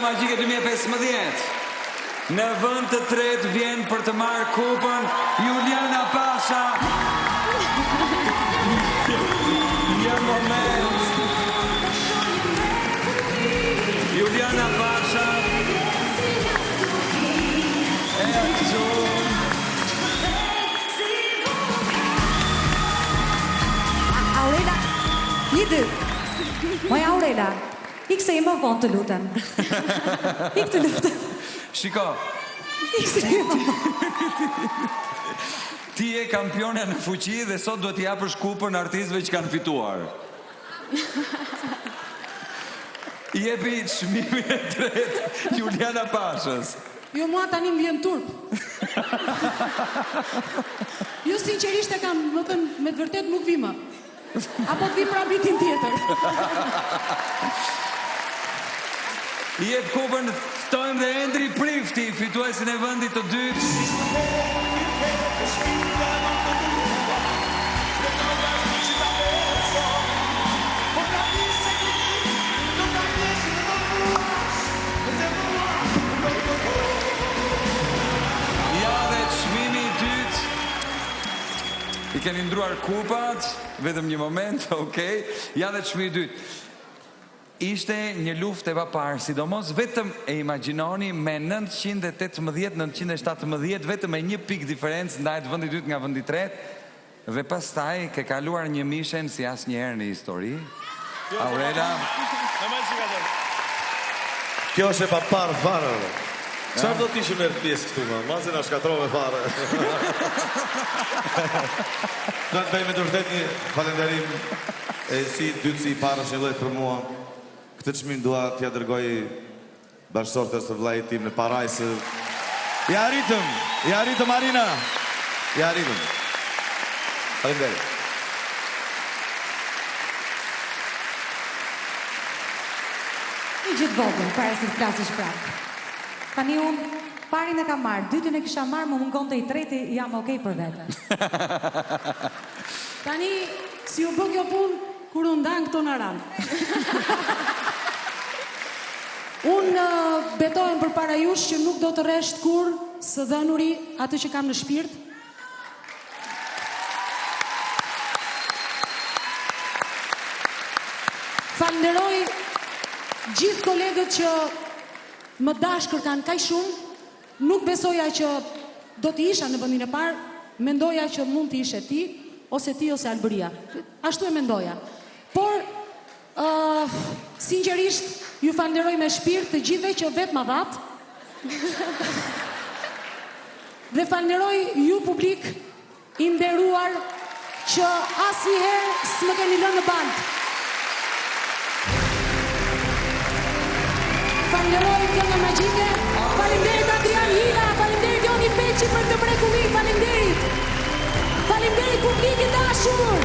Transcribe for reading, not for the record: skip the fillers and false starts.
Drita Magjike 2015. Në vend të tretë vjen për të marrë kupën Juliana Pasha. Një moment. Juliana Pasha. E këtu. Aurela, një dy. Moja Aurela, ikë se i më vonë të lutem. Ikë të lutem. Shiko. Ikë se i më vonë. Ti je kampione në fuqi dhe sot duhet t'i japësh kupën artistëve që kanë fituar. I jepi çmimin e tretë Juliana Pashës. Jo, mua tani më vjen turp. Jo, sinqerisht e kam, më thënë, me të vërtet nuk vi më. Apo të vi pra vitin tjetër. I jep kupën, ftojmë dhe Endri Prifti, fituesin e vendit të dytë. I keni ndruar kupat, vetëm një moment, okej. Ja dhe çmimi i dytë. Ishte një luftë e paparë, sidomos vetëm e imagjinoni me 918-917, vetëm me një pikë diferencë ndaj vendit dytë nga vendi tretë dhe pastaj ke kaluar një mishen si asnjëherë në histori. Aurela. Kjo është e paparë fare. Çfarë do t'i merr pjesë këtu më? Mazë na shkatrove fare. Do të bëjmë të vërtet një falënderim si dytë si i parë është një lloj për mua. Këtë çmim dua t'ia dërgoj bashkësortes së vllajit tim në Parajs. Ja arritëm Marina. Ja arritëm. Faleminderit. Një gjithë vogël, para se të flasësh prapë. Tani unë, parin e kam marrë, dytin e kisha marrë, më mungon të i treti, jam okej për vete. Tani, si u bë kjo punë, kur u ndan këto në ran. Unë betohem për para jush që nuk do të rresht kur së dhënuri atë që kam në shpirt. Falenderoj gjithë kolegët që më dashkër kanë kaq shumë, nuk besoja që do t'i isha në vendin e parë, mendoja që mund t'i ishe ti, ose Albëria. Ashtu e mendoja. Por, sinqerisht, ju falenderoj me shpirt të gjithëve që vetë ma dhatë. Dhe falenderoj ju publik i nderuar që asnjëherë s'më keni lënë në band. Falenderoj Kënga Magjike, faleminderit Adrian Hila, faleminderit Joni Peçi për të mrekulli, faleminderit publik i dashur.